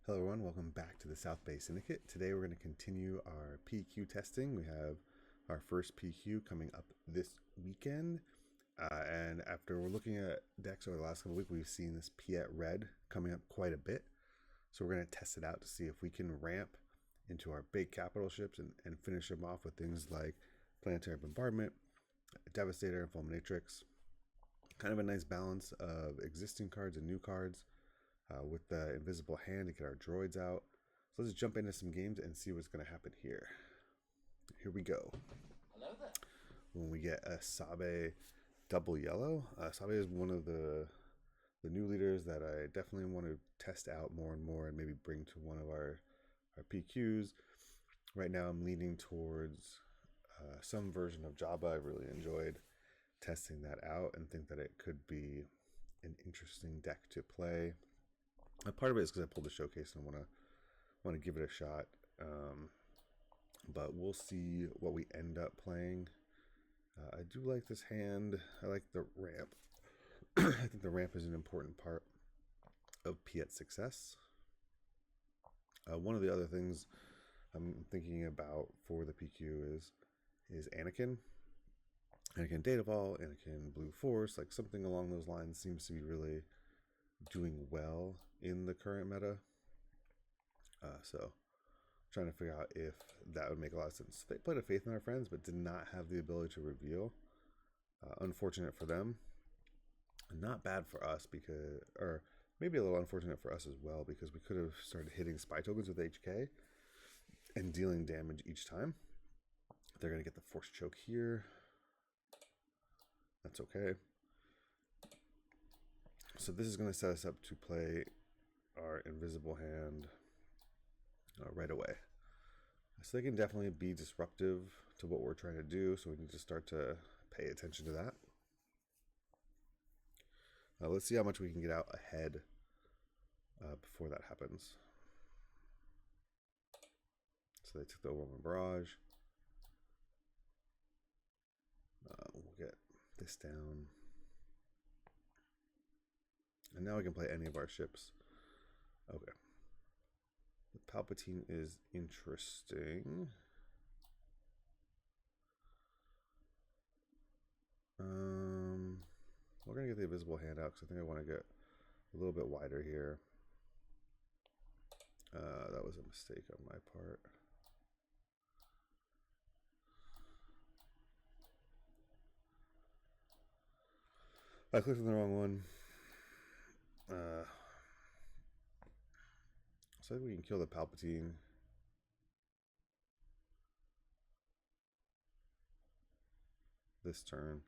Hello everyone, welcome back to the South Bay Syndicate. Today we're going to continue our PQ testing. We have our first PQ coming up this weekend. And after we're looking at decks over the last couple of weeks, we've seen this Piett Red coming up quite a bit. So we're going to test it out to see if we can ramp into our big capital ships and finish them off with things like Planetary Bombardment, Devastator, and Fulminatrix. Kind of a nice balance of existing cards and new cards. With the invisible hand to get our droids out. So let's jump into some games and see what's going to happen here. Here we go. Hello there. When we get a Sabe double yellow, Sabe is one of the new leaders that I definitely want to test out more and more and maybe bring to one of our PQs. Right now I'm leaning towards some version of Jabba. I really enjoyed testing that out and think that it could be an interesting deck to play. Part of it is because I pulled the showcase and want to give it a shot, but we'll see what we end up playing. I do like this hand. I like the ramp. I think the ramp is an important part of Piett's success. One of the other things I'm thinking about for the PQ is Anakin. Anakin Datavol, Anakin Blue Force, like something along those lines seems to be really doing well in the current meta. So trying to figure out if that would make a lot of sense. They played a Faith in Our Friends, but did not have the ability to reveal. Unfortunate for them. Not bad for us because, or maybe a little unfortunate for us as well, because we could have started hitting spy tokens with HK and dealing damage each time. They're going to get the Force Choke here. That's okay. So this is going to set us up to play our invisible hand right away. So they can definitely be disruptive to what we're trying to do, so we need to start to pay attention to that. Let's see how much we can get out ahead before that happens. So they took the Overwhelming Barrage. We'll get this down. And now we can play any of our ships. Okay. The Palpatine is interesting. We're going to get the invisible hand out because I think I want to get a little bit wider here. That was a mistake on my part. I clicked on the wrong one. So I think we can kill the Palpatine. This turn.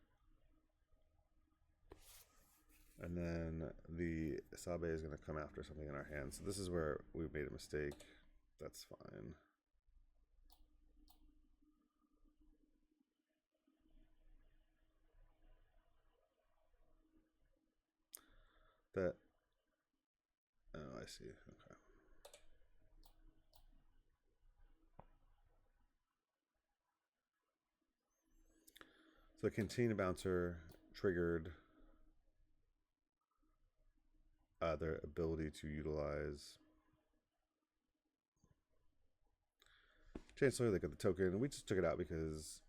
And then the Sabe is going to come after something in our hand. So this is where we made a mistake. That's fine. That, oh, I see. Okay. So the Cantina Bouncer triggered their ability to utilize Chancellor. They got the token, and we just took it out because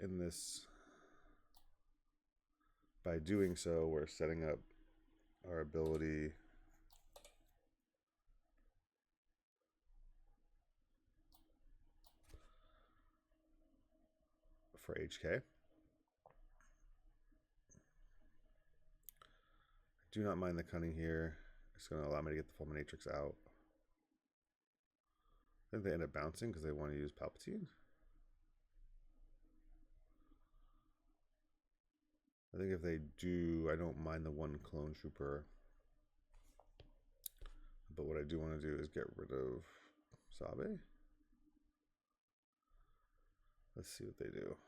in this, by doing so, we're setting up our ability for HK. Do not mind the cunning here. It's going to allow me to get the Fulminatrix out. I think they end up bouncing because they want to use Palpatine. I think if they do, I don't mind the one clone trooper. But what I do want to do is get rid of Sabe. Let's see what they do.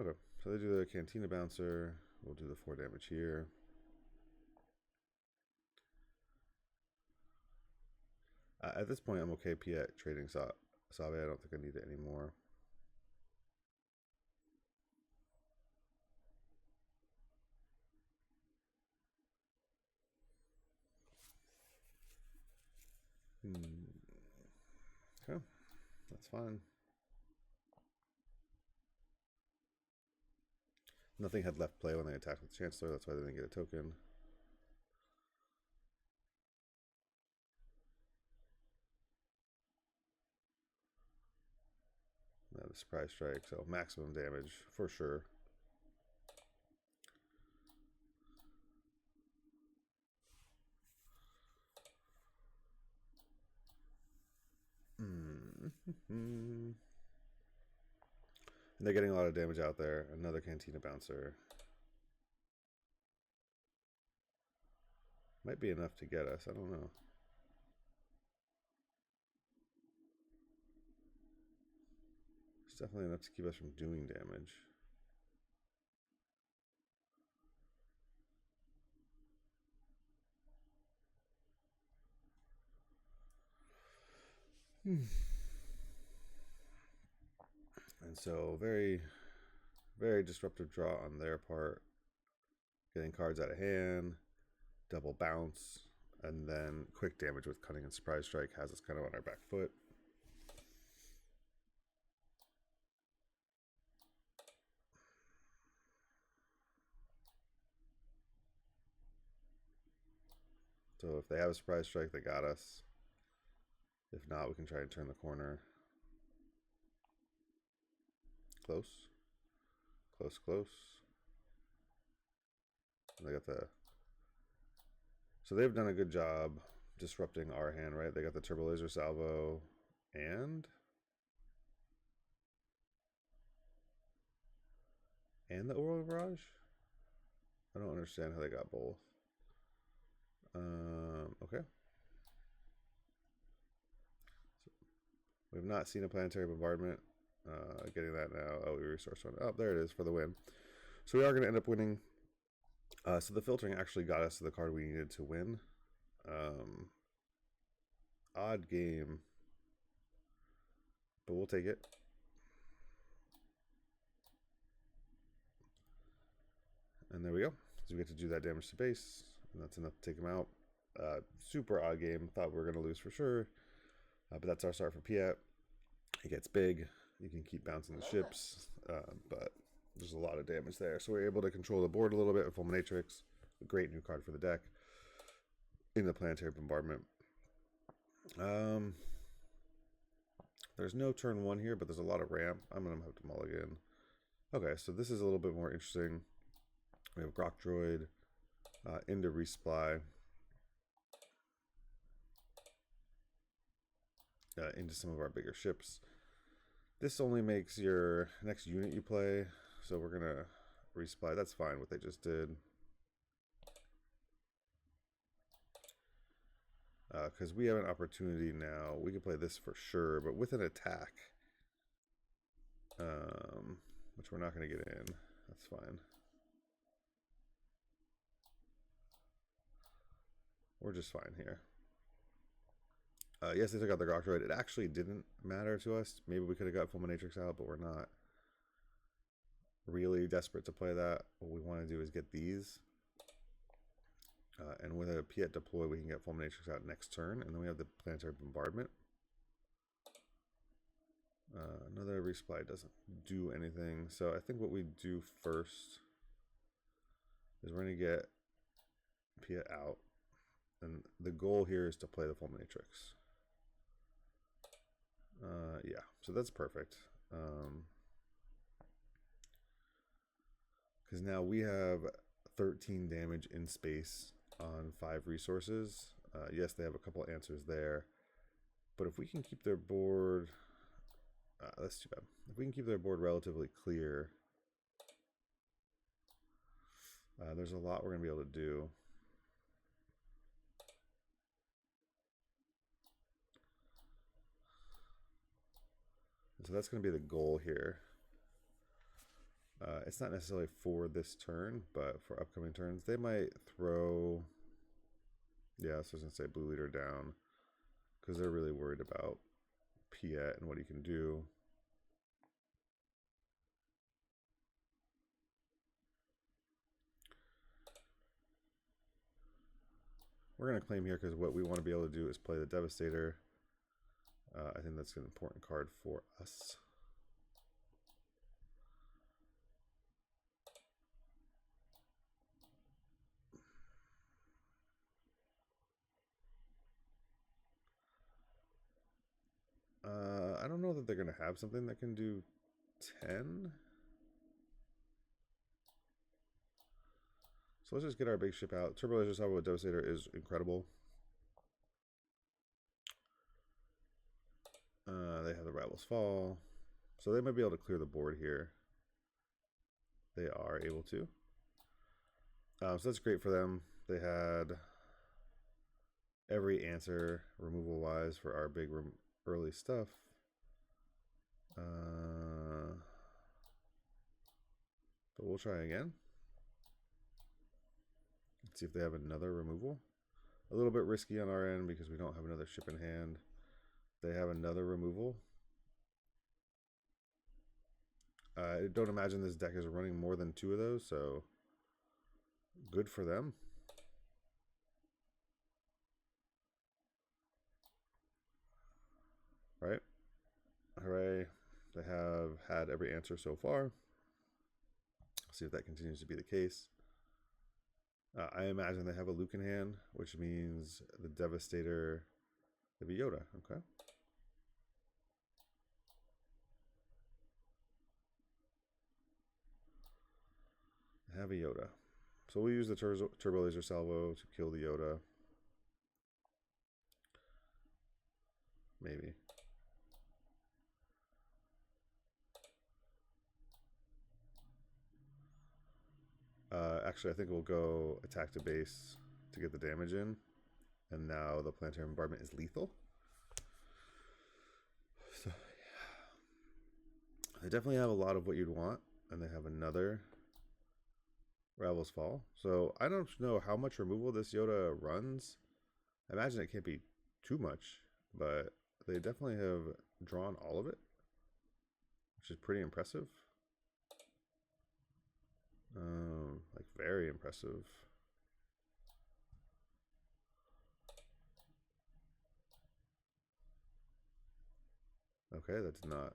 Okay, so they do the Cantina Bouncer. We'll do the 4 damage here. At this point, I'm okay Piett trading Sabe. I don't think I need it anymore. Okay, that's fine. Nothing had left play when they attacked with Chancellor, that's why they didn't get a token. Now the surprise strike, so maximum damage for sure. And they're getting a lot of damage out there. Another Cantina Bouncer. Might be enough to get us, I don't know. It's definitely enough to keep us from doing damage. And so very, very disruptive draw on their part. Getting cards out of hand, double bounce, and then quick damage with Cunning and Surprise Strike has us kind of on our back foot. So if they have a Surprise Strike, they got us. If not, we can try and turn the corner. Close. Close, close. And they got the... So they've done a good job disrupting our hand, right? They got the Turbo Laser Salvo and the Oral Barrage? I don't understand how they got both. Okay. So we've not seen a Planetary Bombardment. Getting that now. Oh, we resource one. Oh, there it is for the win. So we are going to end up winning. So the filtering actually got us to the card we needed to win. Odd game, but we'll take it. And there we go. So we get to do that damage to base, and that's enough to take him out. Super odd game. Thought we were going to lose for sure, but that's our start for Piett. He gets big. You can keep bouncing the ships, but there's a lot of damage there. So we're able to control the board a little bit with Fulminatrix. A great new card for the deck in the Planetary Bombardment. There's no turn one here, but there's a lot of ramp. I'm going to have to mulligan. Okay, so this is a little bit more interesting. We have Grok Droid into Resupply. Into some of our bigger ships. This only makes your next unit you play, so we're going to resupply. That's fine, what they just did. Because we have an opportunity now. We can play this for sure, but with an attack. Which we're not going to get in. That's fine. We're just fine here. Yes, they took out the Grok Droid. It actually didn't matter to us. Maybe we could have got Fulminatrix out, but we're not really desperate to play that. What we want to do is get these. And with a Piett deploy, we can get Fulminatrix out next turn. And then we have the Planetary Bombardment. Another resupply doesn't do anything. So I think what we do first is we're going to get Piett out. And the goal here is to play the Fulminatrix. Yeah, so that's perfect. Because now we have 13 damage in space on 5 resources. Yes, they have a couple answers there. But if we can keep their board... that's too bad. If we can keep their board relatively clear, there's a lot we're going to be able to do. So that's going to be the goal here. It's not necessarily for this turn, but for upcoming turns, they might throw... Yeah, so I was going to say Blue Leader down, because they're really worried about Piett and what he can do. we're going to claim here because what we want to be able to do is play the Devastator. I think that's an important card for us. I don't know that they're going to have something that can do 10. So let's just get our big ship out. Turbo Laser Salvo with Devastator is incredible. They have the Rivals Fall. So they might be able to clear the board here. They are able to. So that's great for them. They had every answer removal-wise for our big early stuff. But we'll try again. Let's see if they have another removal. A little bit risky on our end because we don't have another ship in hand. They have another removal. I don't imagine this deck is running more than 2 of those, so good for them. Right? Hooray. They have had every answer so far. See if that continues to be the case. I imagine they have a Luke in hand, which means the Devastator, the Yoda. Okay. Have a Yoda. So we'll use the Turbo Laser Salvo to kill the Yoda. Maybe. Actually, I think we'll go attack to base to get the damage in. And now the Planetary Bombardment is lethal. So, yeah. They definitely have a lot of what you'd want. And they have another Rivals Fall. So I don't know how much removal this Yoda runs. I imagine it can't be too much, but they definitely have drawn all of it, which is pretty impressive. Like very impressive. Okay, that's not.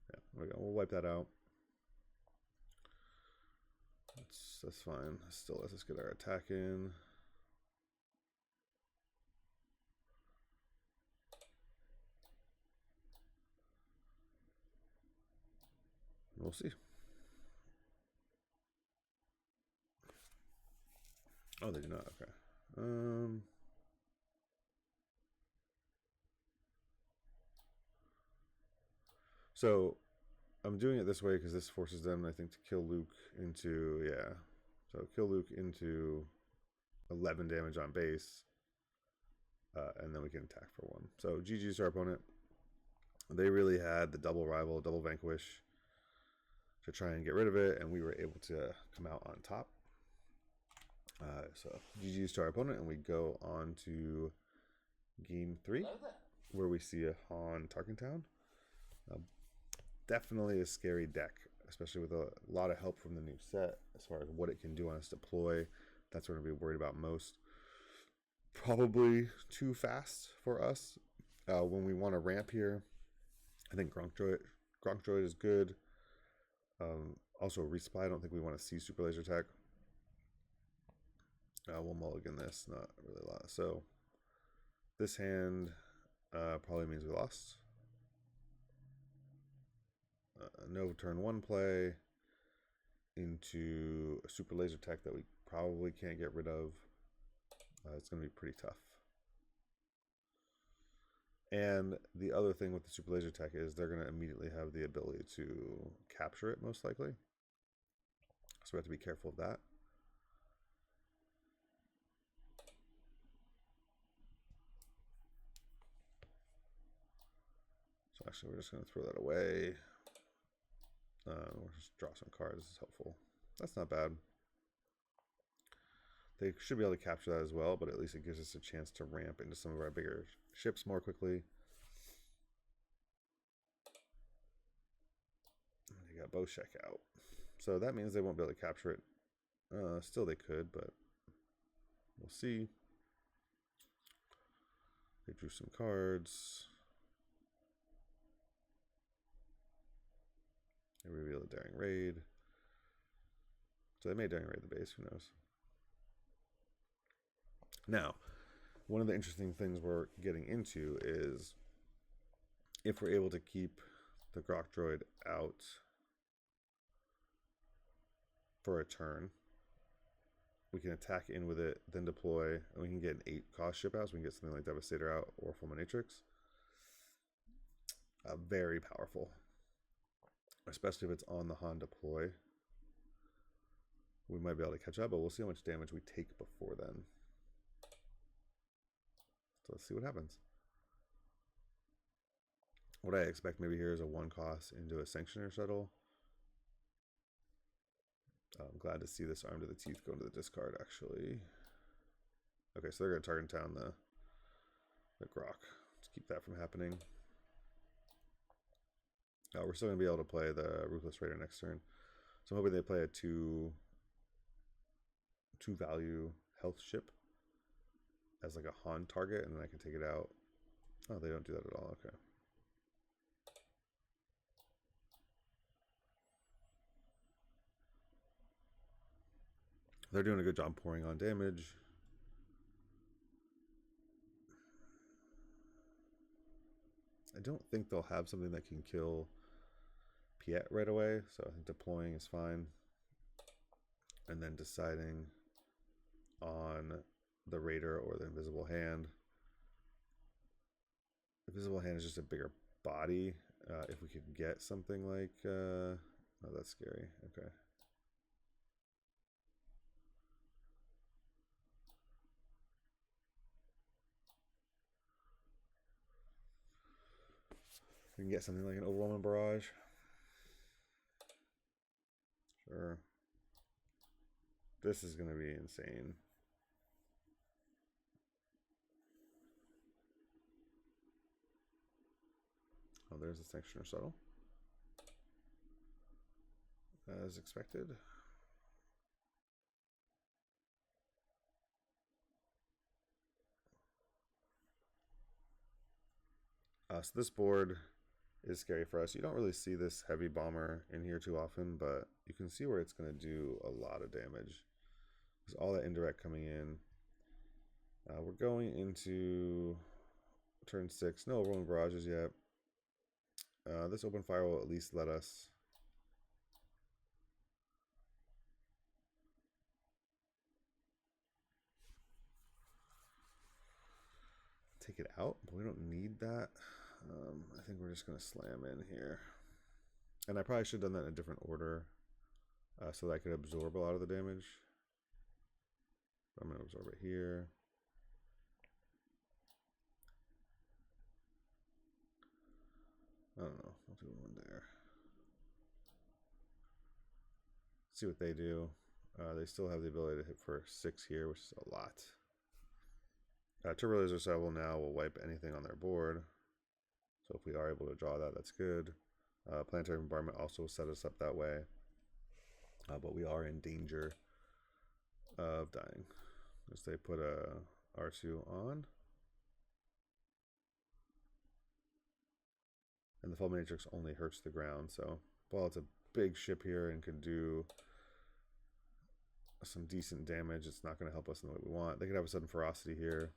Yeah, we'll wipe that out. That's fine. Still, let's get our attack in. We'll see. Oh, they do not. Okay. So I'm doing it this way because this forces them, I think, to kill Luke into, yeah. So kill Luke into 11 damage on base. And then we can attack for 1. So GG's to our opponent. They really had the double rival, double vanquish to try and get rid of it, and we were able to come out on top. So GG's to our opponent, and we go on to game 3, where we see a Han Tarkentown. Definitely a scary deck, especially with a lot of help from the new set as far as what it can do on its deploy. That's what we're worried about most. Probably too fast for us when we want to ramp here. I think Gronk Droid is good. Also, resupply. I don't think we want to see Super Laser Tech. We'll mulligan this, not really a lot. So this hand probably means we lost. No turn 1 play into a Super Laser Tech that we probably can't get rid of. It's going to be pretty tough. And the other thing with the Super Laser Tech is they're going to immediately have the ability to capture it, most likely. So we have to be careful of that. So actually, we're just going to throw that away. We'll just draw some cards. This is helpful. That's not bad. They should be able to capture that as well, but at least it gives us a chance to ramp into some of our bigger ships more quickly. They got Bowshek out. So that means they won't be able to capture it Still they could, but we'll see. They drew some cards. They reveal a Daring Raid. So they may Daring Raid the base, who knows. Now, one of the interesting things we're getting into is if we're able to keep the Grok Droid out for a turn, we can attack in with it, then deploy, and we can get an 8 cost ship out, so we can get something like Devastator out or Fulminatrix. Very powerful, especially if it's on the Han deploy. We might be able to catch up, but we'll see how much damage we take before then. So let's see what happens. What I expect maybe here is a 1 cost into a Sanctioner Shuttle. I'm glad to see this Arm to the Teeth go into the discard, actually. Okay, so they're going to target down the Grok. Let's keep that from happening. We're still going to be able to play the Ruthless Raider next turn. So I'm hoping they play a 2 value health ship as like a Han target, and then I can take it out. Oh, they don't do that at all. Okay. They're doing a good job pouring on damage. I don't think they'll have something that can kill Piett right away, so I think deploying is fine. And then deciding on the Raider or the Invisible Hand. Invisible Hand is just a bigger body. If we could get something like... oh, that's scary. Okay. We can get something like an Overwhelming Barrage. Sure. This is going to be insane. Oh, there's a Sanctioner Shuttle. As expected. So this board is scary for us. You don't really see this heavy bomber in here too often, but you can see where it's going to do a lot of damage. There's all that indirect coming in. We're going into turn 6. No Overwhelming Barrages yet. This open fire will at least let us take it out, but we don't need that. I think we're just going to slam in here. And I probably should have done that in a different order so that I could absorb a lot of the damage. But I'm going to absorb it here. I don't know. I'll do one there. See what they do. They still have the ability to hit for 6 here, which is a lot. Turbo Laser Shovel now will wipe anything on their board. So if we are able to draw that, that's good. Planetary Bombardment also set us up that way. But we are in danger of dying. As they put a R2 on. And the Fulminatrix only hurts the ground, so while it's a big ship here and can do some decent damage, it's not going to help us in the way we want. They could have a sudden ferocity here.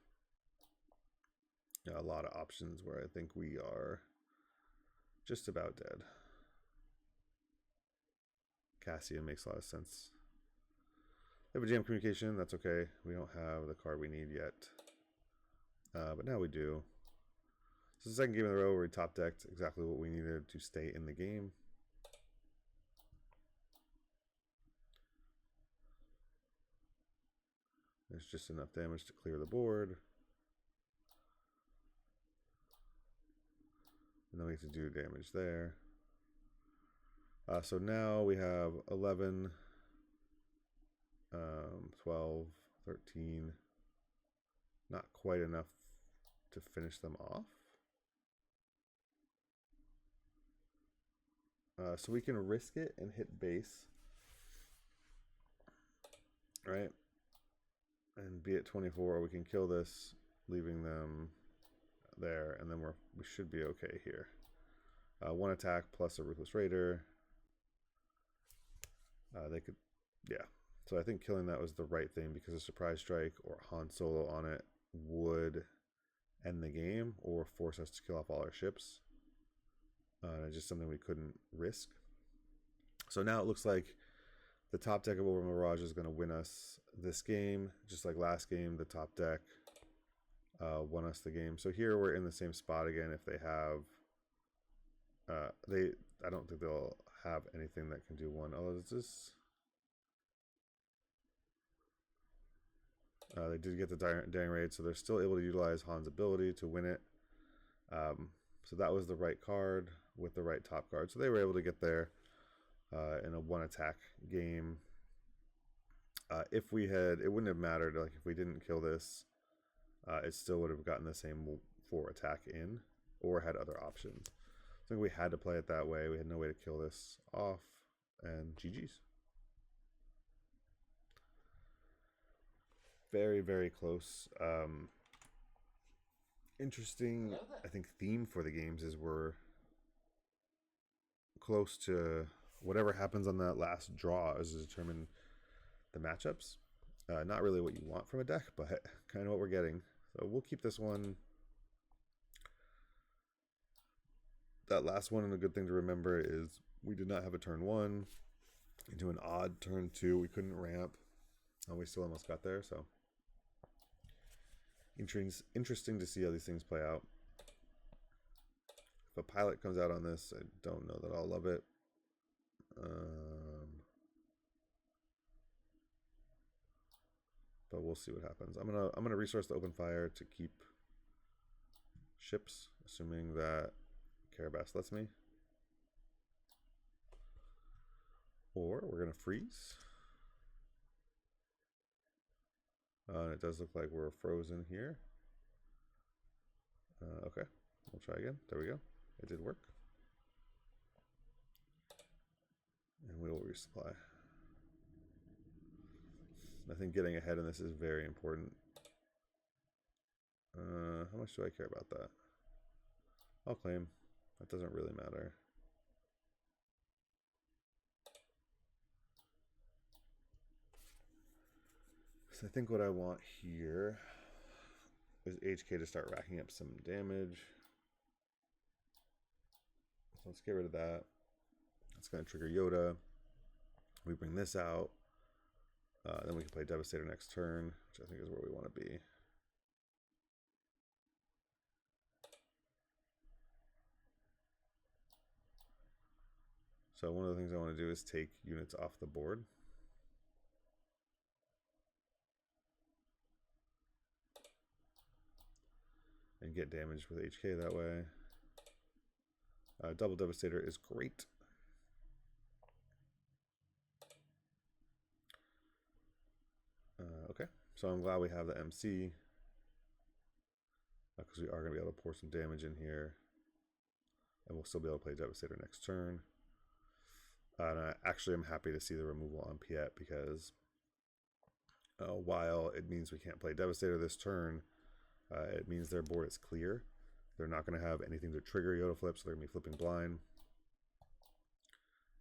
A lot of options where I think we are just about dead. Cassia makes a lot of sense. They have a jam communication, that's okay. We don't have the card we need yet. But now we do. So the second game in a row where we top decked exactly what we needed to stay in the game. There's just enough damage to clear the board. And then we have to do damage there. So now we have 11, 12, 13. Not quite enough to finish them off. So we can risk it and hit base. right? And be at 24, we can kill this, leaving them there, and then we should be okay here. One attack plus a Ruthless Raider. They could, yeah. So I think killing that was the right thing because a Surprise Strike or Han Solo on it would end the game or force us to kill off all our ships. It's just something we couldn't risk. So now it looks like the top deck of Over Mirage is going to win us this game. Just like last game, the top deck won us the game. So here we're in the same spot again. If they have, I don't think they'll have anything that can do one. Oh, is this? They did get the Daring Raid, so they're still able to utilize Han's ability to win it. So that was the right card with the right top card. So they were able to get there in a one attack game. If we had, it wouldn't have mattered. Like if we didn't kill this, it still would have gotten the same 4 attack in or had other options. I think we had to play it that way. We had no way to kill this off, and GG's. Very, very close. Interesting, I think, theme for the games is we're close to whatever happens on that last draw is to determine the matchups. Not really what you want from a deck, but kind of what we're getting. So we'll keep this one. That last one, and a good thing to remember is we did not have a turn 1 into an odd turn 2. We couldn't ramp, and we still almost got there. So interesting to see how these things play out. If a pilot comes out on this, I don't know that I'll love it. But we'll see what happens. I'm gonna resource the open fire to keep ships, assuming that Carabas lets me. Or we're gonna freeze. It does look like we're frozen here. Okay, we'll try again. There we go. It did work. And we will resupply. I think getting ahead in this is very important. How much do I care about that? I'll claim. That doesn't really matter. So I think what I want here is HK to start racking up some damage. So let's get rid of that. That's going to trigger Yoda. We bring this out. Then we can play Devastator next turn, which I think is where we want to be. So one of the things I want to do is take units off the board. And get damage with HK that way. Double Devastator is great. Okay, so I'm glad we have the MC. Because we are going to be able to pour some damage in here. And we'll still be able to play Devastator next turn. And I'm happy to see the removal on Piett because while it means we can't play Devastator this turn, it means their board is clear. They're not going to have anything to trigger Yoda flips, so they're going to be flipping blind.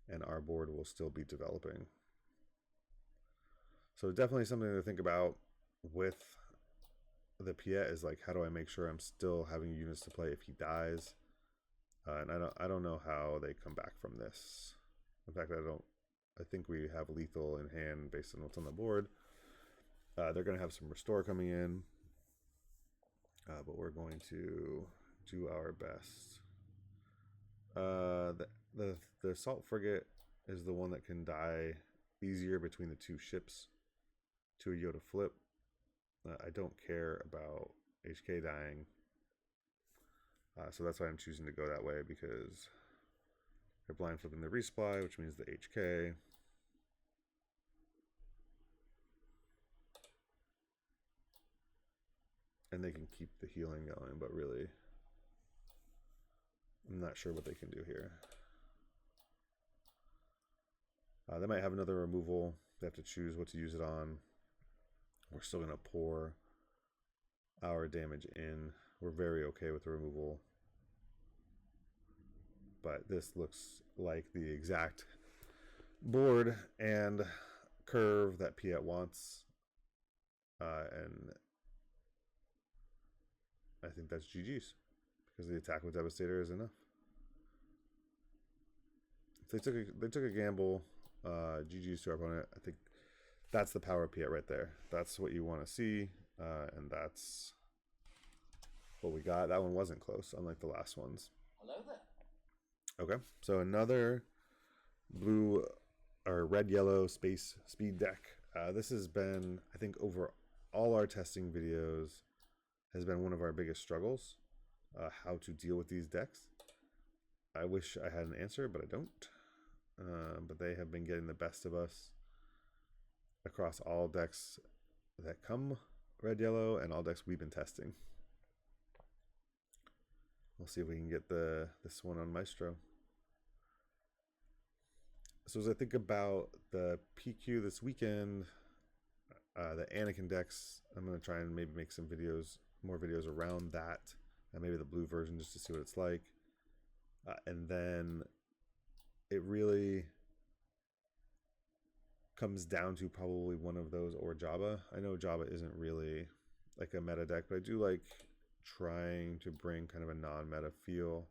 And our board will still be developing. So definitely something to think about with the Piett is like, how do I make sure I'm still having units to play if he dies? And I don't know how they come back from this. In fact, I think we have lethal in hand based on what's on the board. They're going to have some restore coming in. But we're going to do our best. The assault frigate is the one that can die easier between the 2 ships to a Yoda flip. I don't care about HK dying. So that's why I'm choosing to go that way, because they're blind flipping the resupply, which means the HK. And they can keep the healing going, but really, I'm not sure what they can do here. They might have another removal. They have to choose what to use it on. We're still going to pour our damage in. We're very okay with the removal. But this looks like the exact board and curve that Piett wants. And I think that's GG's, because the attack with Devastator is enough. They took a gamble. GG's to our opponent. I think that's the power of Piett right there. That's what you want to see, and that's what we got. That one wasn't close, unlike the last ones. Hello there. Okay, so another blue or red yellow space speed deck. This has been, I think, over all our testing videos, has been one of our biggest struggles. How to deal with these decks. I wish I had an answer, but I don't. But they have been getting the best of us across all decks that come red yellow and all decks we've been testing. We'll see if we can get this one on Maestro. So as I think about the PQ this weekend, the Anakin decks, I'm going to try and maybe make some videos, more videos around that, and maybe the blue version just to see what it's like. And then it really comes down to probably one of those or Jabba. I know Jabba isn't really like a meta deck, but I do like trying to bring kind of a non-meta feel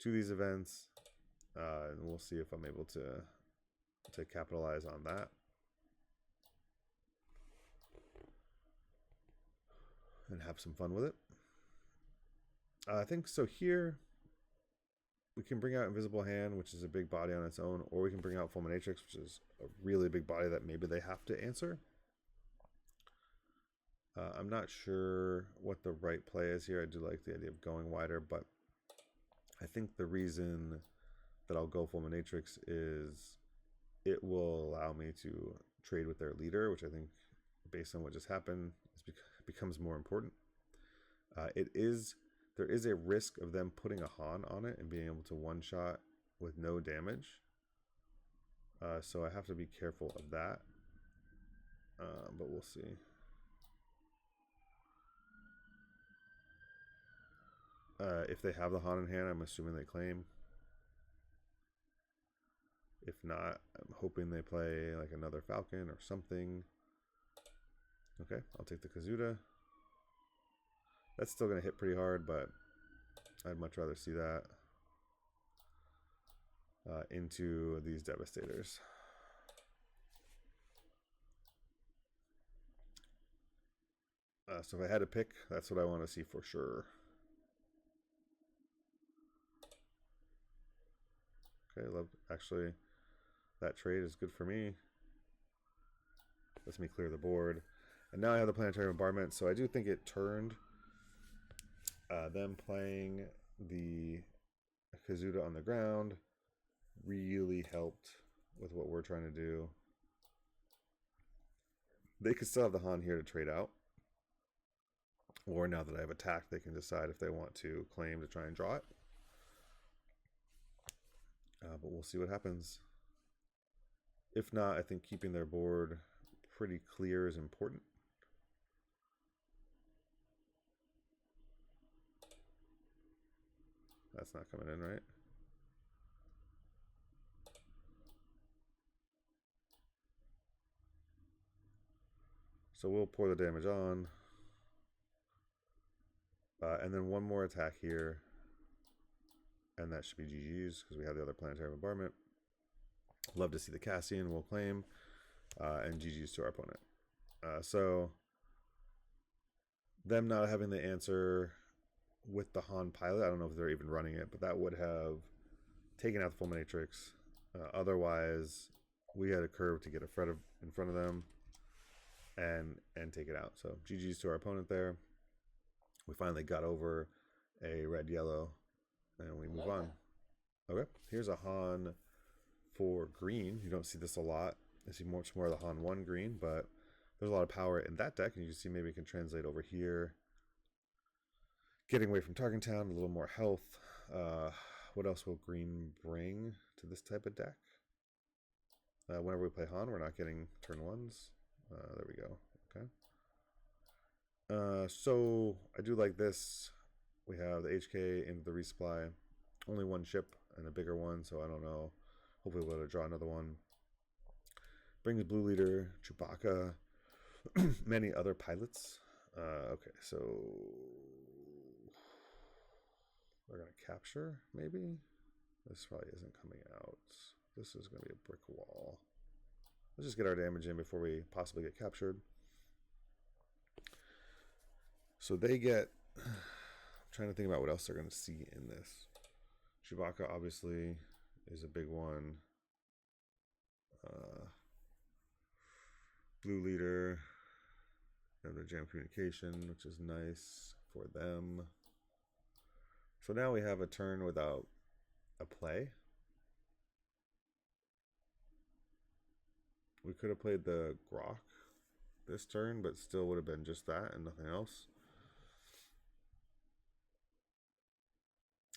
to these events. And we'll see if I'm able to capitalize on that. And have some fun with it. I think so here we can bring out Invisible Hand, which is a big body on its own, or we can bring out Fulminatrix, which is a really big body that maybe they have to answer. I'm not sure what the right play is here. I do like the idea of going wider, but I think the reason that I'll go Fulminatrix is it will allow me to trade with their leader, which I think, based on what just happened, becomes more important. There is a risk of them putting a Han on it and being able to one-shot with no damage. So I have to be careful of that. But we'll see. If they have the Han in hand, I'm assuming they claim. If not, I'm hoping they play like another Falcon or something. Okay, I'll take the Kazuda. That's still going to hit pretty hard, but I'd much rather see that into these Devastators. So if I had to pick, that's what I want to see for sure. Okay, actually, that trade is good for me. Lets me clear the board. And now I have the Planetary Bombardment, so I do think it turned. Them playing the Kazuda on the ground really helped with what we're trying to do. They could still have the Han here to trade out. Or now that I have attacked, they can decide if they want to claim to try and draw it. But we'll see what happens. If not, I think keeping their board pretty clear is important. That's not coming in, right? So we'll pour the damage on. And then one more attack here. And that should be GG's because we have the other Planetary Bombardment. Love to see the Cassian. We'll claim. And GG's to our opponent. So them not having the answer with the Han pilot, I don't know if they're even running it, but that would have taken out the Fulminatrix. Otherwise, we had a curve to get a Fred in front of them and take it out. So GG's to our opponent there. We finally got over a red-yellow, and we move on. Okay, here's a Han for green. You don't see this a lot. I see much more of the Han 1 green, but there's a lot of power in that deck, and you can see maybe it can translate over here. Getting away from Tarkin Town, a little more health. What else will green bring to this type of deck? Whenever we play Han, we're not getting turn 1s. There we go. Okay. So I do like this. We have the HK into the resupply. Only one ship and a bigger one, so I don't know. Hopefully we'll be able to draw another one. Brings Blue Leader, Chewbacca, many other pilots. Okay, so we're going to capture, maybe? This probably isn't coming out. This is going to be a brick wall. Let's just get our damage in before we possibly get captured. So they get... I'm trying to think about what else they're going to see in this. Chewbacca obviously is a big one. Blue Leader. Another jam communication, which is nice for them. So now we have a turn without a play. We could have played the Grok this turn, but still would have been just that and nothing else.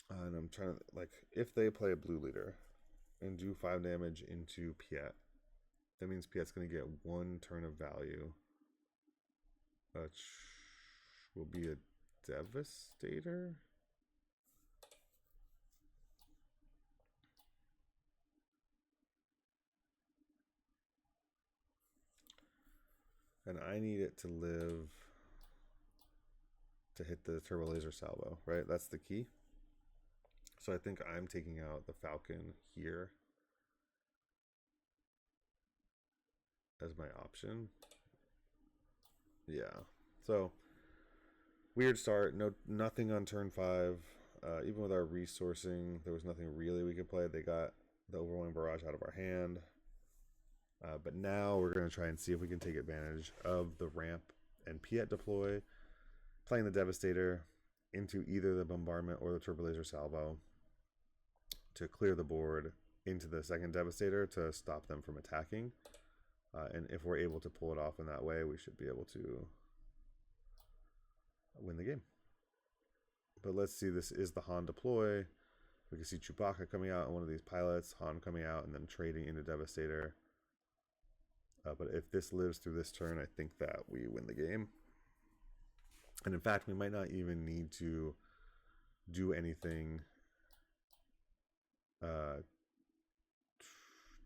And I'm trying to, like, if they play a Blue Leader and do 5 damage into Piett, that means Piett's going to get 1 turn of value, which will be a Devastator. And I need it to live to hit the turbo laser salvo, right? That's the key. So I think I'm taking out the Falcon here as my option. Yeah. So weird start. Nothing on turn 5. Even with our resourcing, there was nothing really we could play. They got the Overwhelming Barrage out of our hand. But now we're going to try and see if we can take advantage of the ramp and Piett deploy, playing the Devastator into either the Bombardment or the Turbo Laser Salvo to clear the board into the second Devastator to stop them from attacking. And if we're able to pull it off in that way, we should be able to win the game. But let's see, this is the Han deploy. We can see Chewbacca coming out on one of these pilots, Han coming out, and then trading into Devastator. But if this lives through this turn, I think that we win the game. And in fact, we might not even need to do anything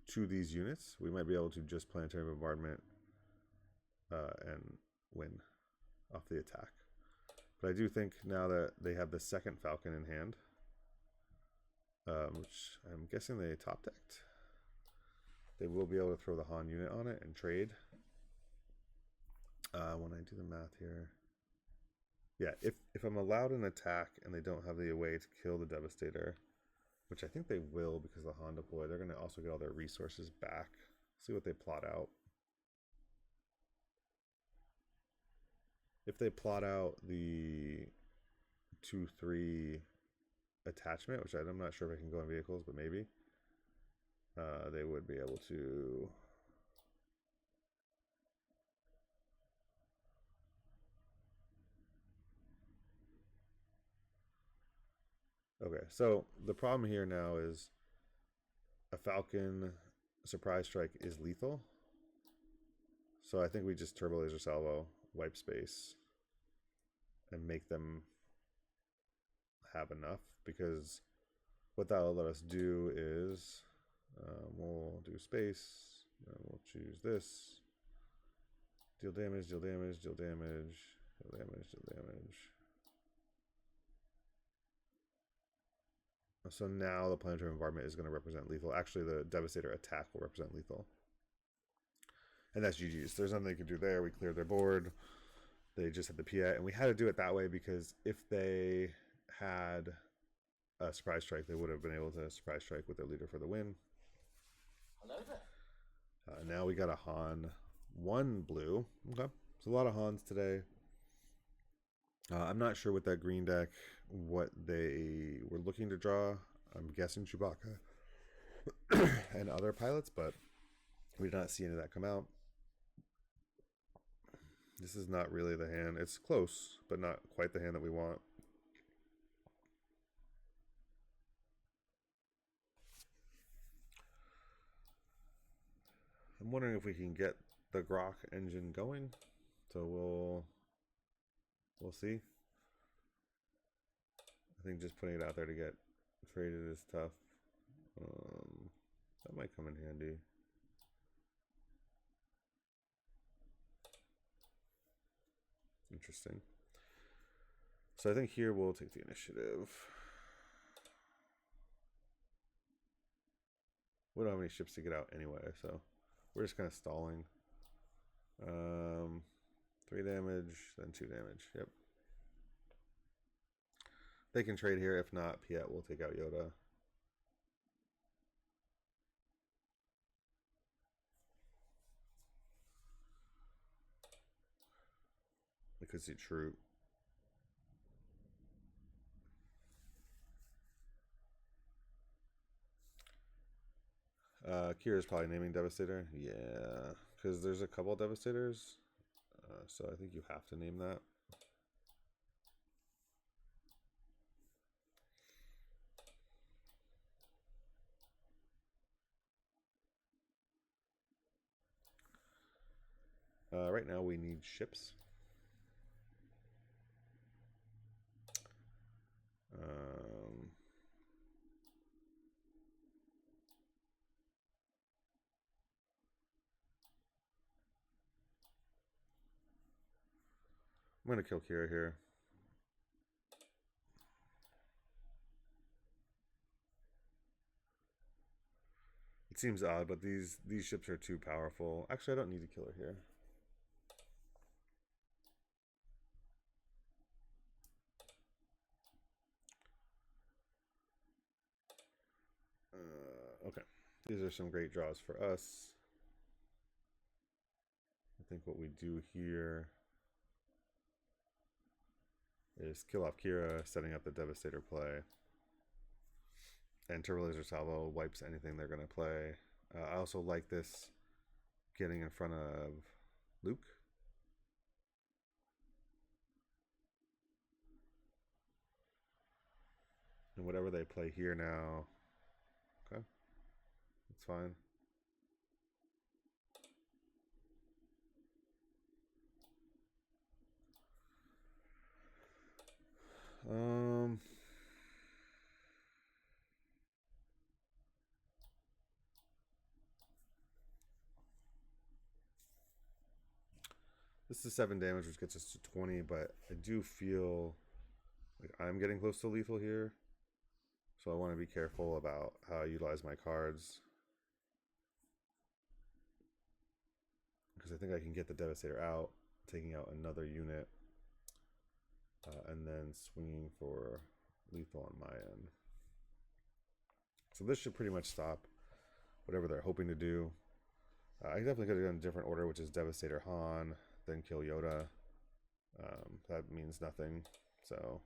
to these units. We might be able to just planetary bombardment and win off the attack. But I do think now that they have the second Falcon in hand, which I'm guessing they top decked, they will be able to throw the Han unit on it and trade. When I do the math here, yeah, if I'm allowed an attack and they don't have the way to kill the Devastator, which I think they will because the Han deploy, they're going to also get all their resources back. See what they plot out. If they plot out the 2-3 attachment, which I'm not sure if I can go in vehicles, but maybe, they would be able to okay, so the problem here now is a Falcon surprise strike is lethal. So I think we just turbo laser salvo, wipe space, and make them have enough, because what that'll let us do is we'll do space, and we'll choose this. Deal damage, deal damage, deal damage, deal damage, deal damage. So now the planetary bombardment is going to represent lethal. Actually, the Devastator attack will represent lethal. And that's GG's. There's nothing they can do there. We cleared their board. They just had the Piett. And we had to do it that way because if they had a surprise strike, they would have been able to surprise strike with their leader for the win. Hello there. Now we got a Han 1 blue. Okay. It's a lot of Hans today. I'm not sure with that green deck what they were looking to draw. I'm guessing Chewbacca and other pilots, but we did not see any of that come out. This is not really the hand. It's close, but not quite the hand that we want. I'm wondering if we can get the Grok engine going So we'll see. I think just putting it out there to get traded is tough. That might come in handy. Interesting. So I think here we'll take the initiative. We don't have any ships to get out anyway, so we're just kind of stalling. 3 damage, then 2 damage. Yep. They can trade here. If not, Piett will take out Yoda. We could see Troop. Kira's probably naming Devastator. Yeah, because there's a couple Devastators. So I think you have to name that. Right now we need ships. I'm going to kill Kira here. It seems odd, but these ships are too powerful. Actually, I don't need to kill her here. Okay, these are some great draws for us. I think what we do here is kill off Kira, setting up the Devastator play. And Turbo Laser Salvo wipes anything they're going to play. I also like this getting in front of Luke. And whatever they play here now, okay, that's fine. This is 7 damage, which gets us to 20, but I do feel like I'm getting close to lethal here. So I want to be careful about how I utilize my cards. Because I think I can get the Devastator out, taking out another unit, and then swinging for lethal on my end. So this should pretty much stop whatever they're hoping to do. I definitely could have done a different order, which is Devastator Han, then kill Yoda. That means nothing, so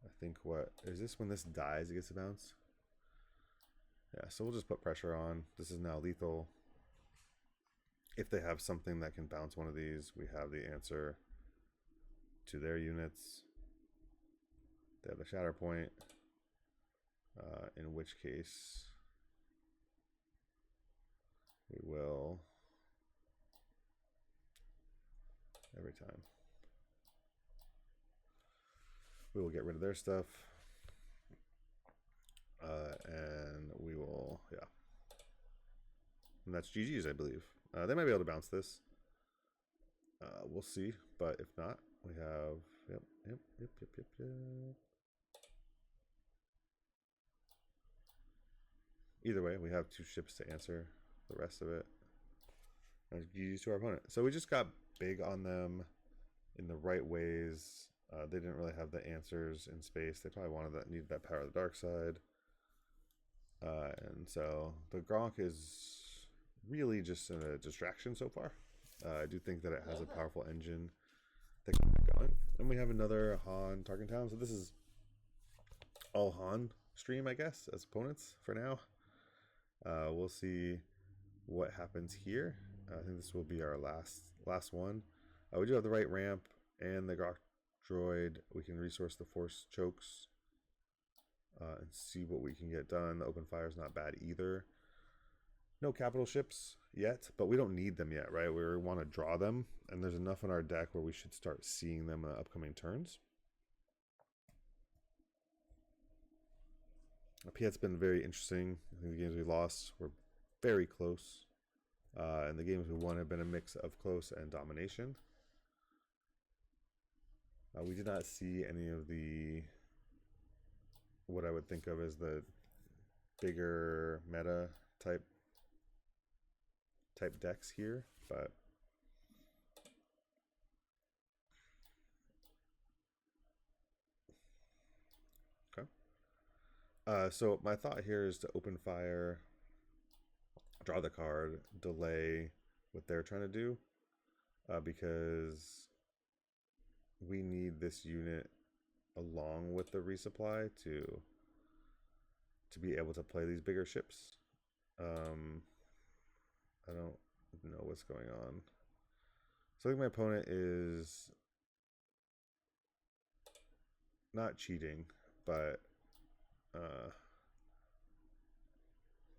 I think what is this when this dies it gets a bounce? Yeah, so we'll just put pressure on. This is now lethal. If they have something that can bounce one of these, we have the answer to their units. They have the shatter point, in which case we will every time. We will get rid of their stuff. And we will, yeah. And that's GG's, I believe. They might be able to bounce this. We'll see. But if not, we have, yep. Either way, we have 2 ships to answer the rest of it. And GG's to our opponent. So we just got big on them in the right ways. They didn't really have the answers in space. They probably needed that power of the dark side. And so the Gronk is really just a distraction so far. I do think that it has a powerful engine that can get going. And we have another Han Tarkin Town. So this is all Han stream, I guess, as opponents for now. We'll see what happens here. I think this will be our last one. We do have the right ramp and the Grok droid. We can resource the force chokes and see what we can get done. The open fire is not bad either. No capital ships yet, but we don't need them yet, right? We want to draw them, and there's enough in our deck where we should start seeing them in the upcoming turns. Piett's been very interesting. I think the games we lost were very close. And the games we won have been a mix of close and domination. We did not see any of what I would think of as the bigger meta type decks here, but okay. So my thought here is to open fire, draw the card, delay what they're trying to do, because we need this unit along with the resupply to be able to play these bigger ships. I don't know what's going on. So I think my opponent is not cheating, but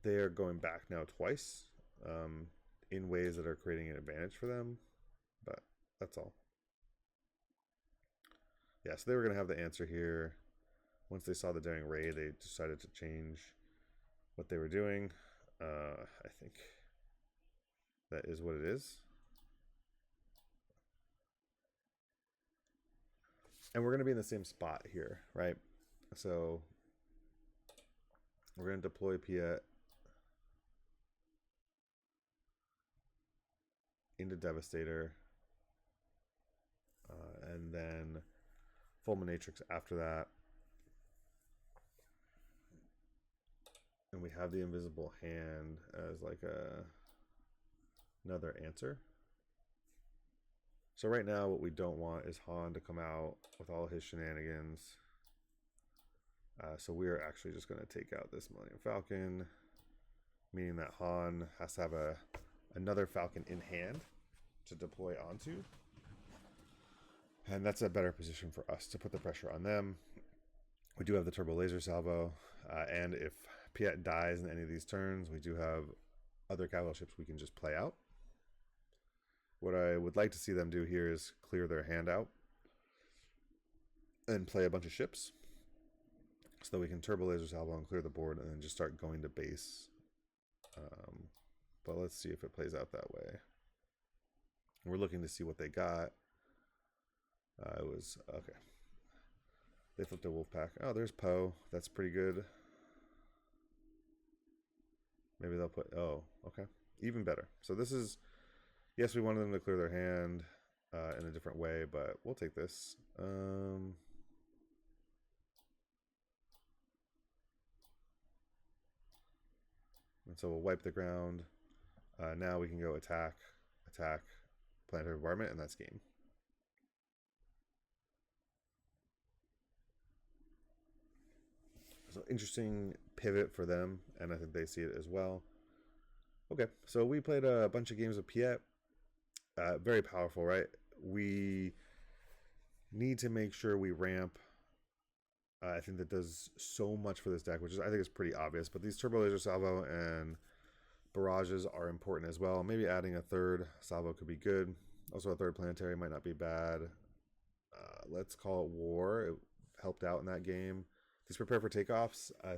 they are going back now twice in ways that are creating an advantage for them, but that's all. Yeah, so they were going to have the answer here. Once they saw the Daring Ray, they decided to change what they were doing. I think that is what it is. And we're going to be in the same spot here, right? So we're going to deploy Piett into Devastator. And then Fulminatrix after that. And we have the Invisible Hand as like another answer. So right now what we don't want is Han to come out with all his shenanigans. So we are actually just going to take out this Millennium Falcon, meaning that Han has to have another Falcon in hand to deploy onto. And that's a better position for us to put the pressure on them. We do have the Turbo Laser Salvo, and if Piett dies in any of these turns, we do have other capital ships we can just play out. What I would like to see them do here is clear their hand out and play a bunch of ships so that we can Turbo Laser Salvo and clear the board and then just start going to base. But let's see if it plays out that way. We're looking to see what they got. It was okay. They flipped a wolf pack. Oh, there's Poe. That's pretty good. Maybe they'll put. Oh, okay. Even better. So this is. Yes, we wanted them to clear their hand in a different way, but we'll take this. And so we'll wipe the ground. Now we can go attack, planetary bombardment, and that's game. So interesting pivot for them, and I think they see it as well. Okay, so we played a bunch of games with Piett. Very powerful, right? We need to make sure we ramp. I think that does so much for this deck, which is I think is pretty obvious. But these Turbo Laser Salvo and barrages are important as well. Maybe adding a third salvo could be good. Also, a third planetary might not be bad. Let's call it War. It helped out in that game. These prepare for takeoffs, I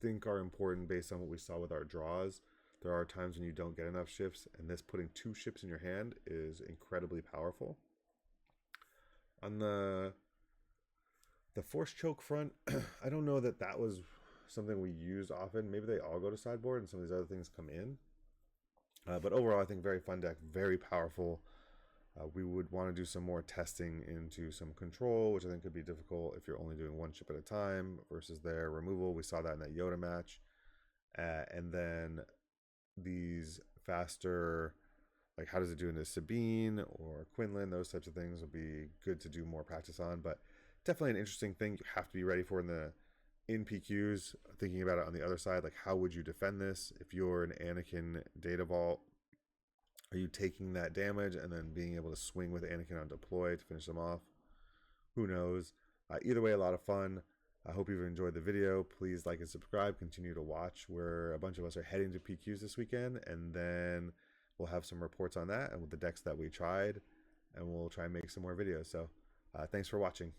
think, are important based on what we saw with our draws. There are times when you don't get enough ships, and this putting 2 ships in your hand is incredibly powerful. On the Force Choke front, I don't know that was something we used often. Maybe they all go to sideboard and some of these other things come in. But overall, I think very fun deck, very powerful. We would want to do some more testing into some control, which I think could be difficult if you're only doing 1 ship at a time versus their removal. We saw that in that Yoda match. And then these faster, like how does it do into Sabine or Quinlan, those types of things would be good to do more practice on. But definitely an interesting thing you have to be ready for in PQs. Thinking about it on the other side, like how would you defend this if you're an Anakin Data Vault? Are you taking that damage and then being able to swing with Anakin on deploy to finish them off? Who knows? Either way, a lot of fun. I hope you've enjoyed the video. Please like and subscribe. Continue to watch. Where a bunch of us are heading to PQs this weekend, and then we'll have some reports on that and with the decks that we tried, and we'll try and make some more videos. So thanks for watching.